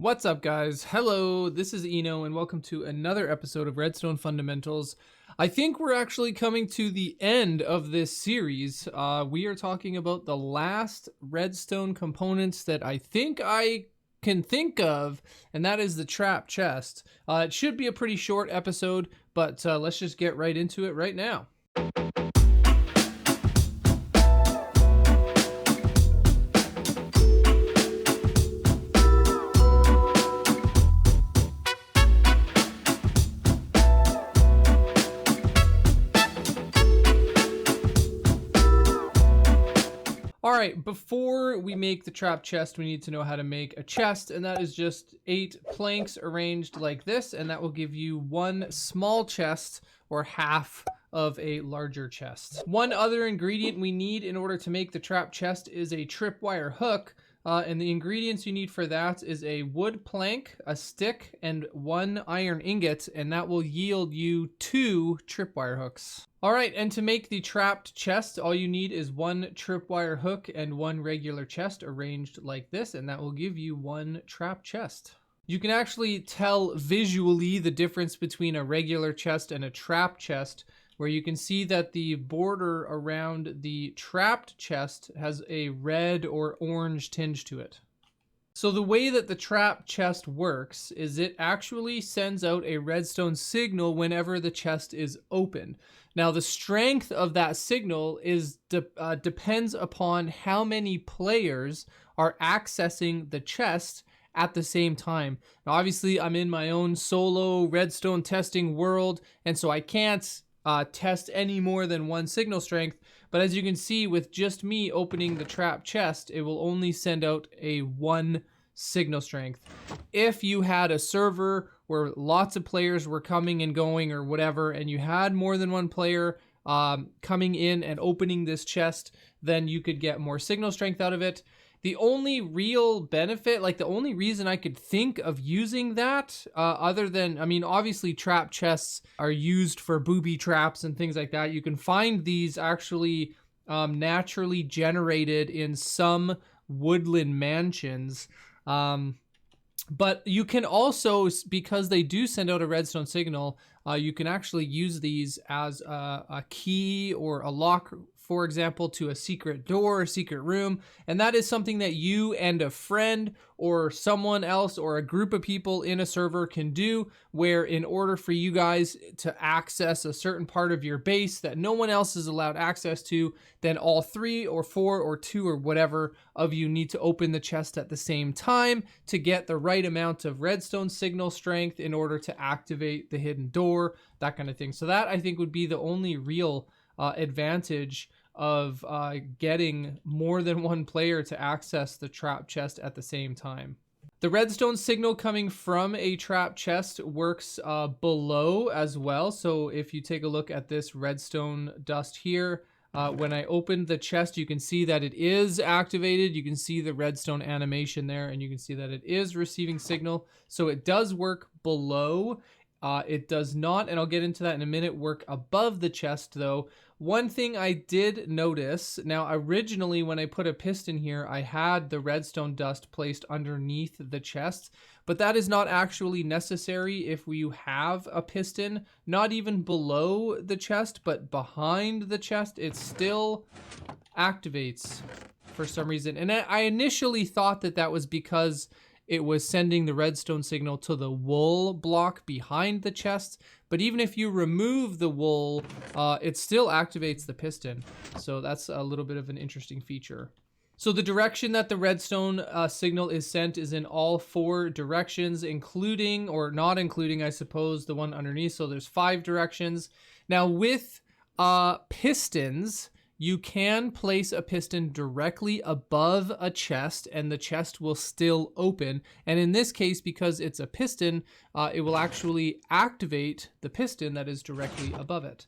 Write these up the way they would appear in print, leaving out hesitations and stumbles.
What's up, guys? Hello, this is Eno, and welcome to another episode of Redstone Fundamentals. I think we're actually coming to the end of this series. We are talking about the last redstone components that I think I can think of, and that is the trap chest. It should be a pretty short episode, but let's just get right into it right now. All right, before we make the trap chest, we need to know how to make a chest, and that is just 8 planks arranged like this, and that will give you one small chest or half of a larger chest. One other ingredient we need in order to make the trap chest is a tripwire hook, and the ingredients you need for that is a wood plank, a stick, and 1 iron ingot, and that will yield you 2 tripwire hooks. All right, and to make the trapped chest, all you need is 1 tripwire hook and 1 regular chest arranged like this, and that will give you 1 trap chest. You can actually tell visually the difference between a regular chest and a trap chest, where you can see that the border around the trapped chest has a red or orange tinge to it. So the way that the trap chest works is it actually sends out a redstone signal whenever the chest is opened. Now the strength of that signal is depends upon how many players are accessing the chest at the same time. Now obviously I'm in my own solo redstone testing world, and so I can't test any more than 1 signal strength, but as you can see with just me opening the trap chest, it will only send out a 1 signal strength. If you had a server where lots of players were coming and going or whatever, and you had more than 1 player coming in and opening this chest, then you could get more signal strength out of it. The only real benefit, like the only reason I could think of using that, other than, I mean, obviously trap chests are used for booby traps and things like that. You can find these actually naturally generated in some woodland mansions. But you can also, because they do send out a redstone signal, you can actually use these as a key or a lock, for example, to a secret door or secret room. And that is something that you and a friend or someone else or a group of people in a server can do, where in order for you guys to access a certain part of your base that no one else is allowed access to, then all 3 or 4 or 2 or whatever of you need to open the chest at the same time to get the right amount of redstone signal strength in order to activate the hidden door, that kind of thing. So that, I think, would be the only real advantage of getting more than 1 player to access the trap chest at the same time. The redstone signal coming from a trap chest works below as well. So if you take a look at this redstone dust here, when I opened the chest, you can see that it is activated. You can see the redstone animation there, and you can see that it is receiving signal. So it does work below. It does not, and I'll get into that in a minute, work above the chest though. One thing I did notice, now originally when I put a piston here, I had the redstone dust placed underneath the chest, but that is not actually necessary if you have a piston, not even below the chest, but behind the chest. It still activates for some reason. And I initially thought that that was because it was sending the redstone signal to the wool block behind the chest. But even if you remove the wool, it still activates the piston. So that's a little bit of an interesting feature. So the direction that the redstone signal is sent is in all 4 directions, including, or not including, I suppose, the one underneath. So there's 5 directions. Now with pistons, you can place a piston directly above a chest and the chest will still open. And in this case, because it's a piston, it will actually activate the piston that is directly above it.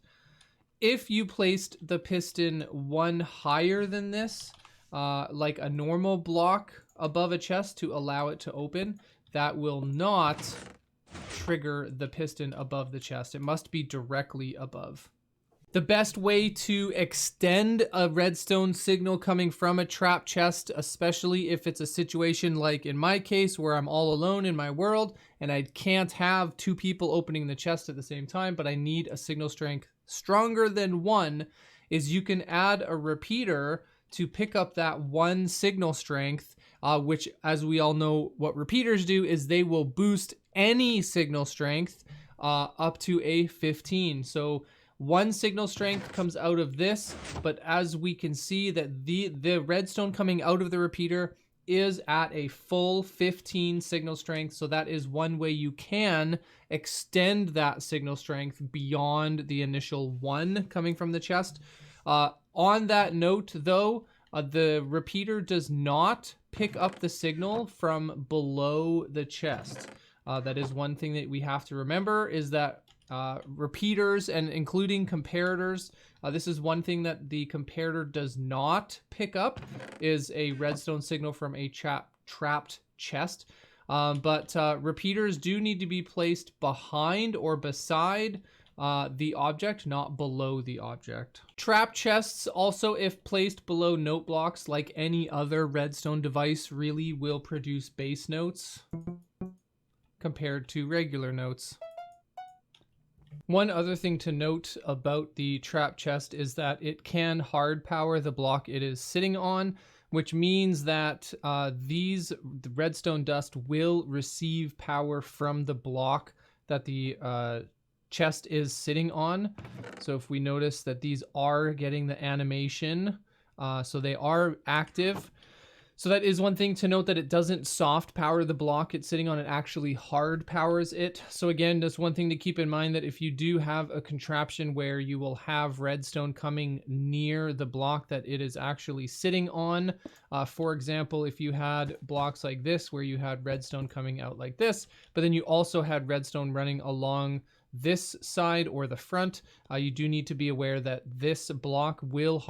If you placed the piston 1 higher than this, like a normal block above a chest to allow it to open, that will not trigger the piston above the chest. It must be directly above. The best way to extend a redstone signal coming from a trap chest, especially if it's a situation like in my case where I'm all alone in my world and I can't have two people opening the chest at the same time, but I need a signal strength stronger than 1, is you can add a repeater to pick up that 1 signal strength, which, as we all know, what repeaters do is they will boost any signal strength up to a 15. So 1 signal strength comes out of this, but as we can see that the redstone coming out of the repeater is at a full 15 signal strength. So that is one way you can extend that signal strength beyond the initial 1 coming from the chest. On that note though, the repeater does not pick up the signal from below the chest. That is one thing that we have to remember, is that repeaters and including comparators, this is one thing that the comparator does not pick up, is a redstone signal from a trapped chest. But repeaters do need to be placed behind or beside the object, not below the object. Trap chests also, if placed below note blocks like any other redstone device, really will produce base notes compared to regular notes. One other thing to note about the trap chest is that it can hard power the block it is sitting on, which means that the redstone dust will receive power from the block that the chest is sitting on. So if we notice that these are getting the animation, so they are active. So that is one thing to note, that it doesn't soft power the block it's sitting on, it actually hard powers it. So again, just one thing to keep in mind, that if you do have a contraption where you will have redstone coming near the block that it is actually sitting on, for example, if you had blocks like this where you had redstone coming out like this, but then you also had redstone running along this side or the front, you do need to be aware that this block will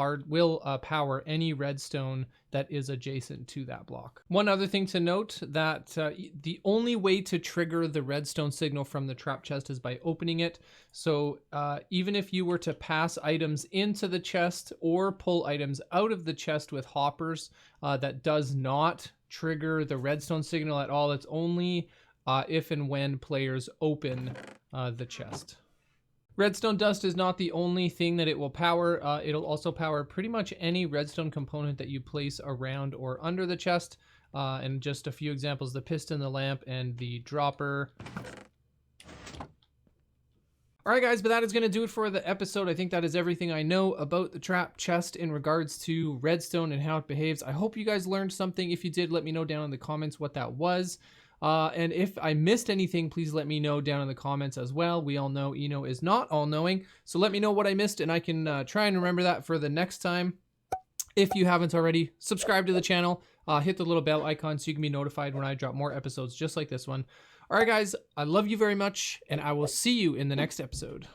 power any redstone that is adjacent to that block. One other thing to note, that the only way to trigger the redstone signal from the trap chest is by opening it. So even if you were to pass items into the chest or pull items out of the chest with hoppers, that does not trigger the redstone signal at all. It's only if and when players open the chest. Redstone dust is not the only thing that it will power. It'll also power pretty much any redstone component that you place around or under the chest. And just a few examples: the piston, the lamp, and the dropper. All right, guys, but that is going to do it for the episode. I think that is everything I know about the trap chest in regards to redstone and how it behaves. I hope you guys learned something. If you did, let me know down in the comments what that was. And if I missed anything, please let me know down in the comments as well. We all know Eno is not all-knowing, so let me know what I missed, and I can try and remember that for the next time. If you haven't already, subscribe to the channel, hit the little bell icon so you can be notified when I drop more episodes just like this one. All right, guys, I love you very much, and I will see you in the next episode.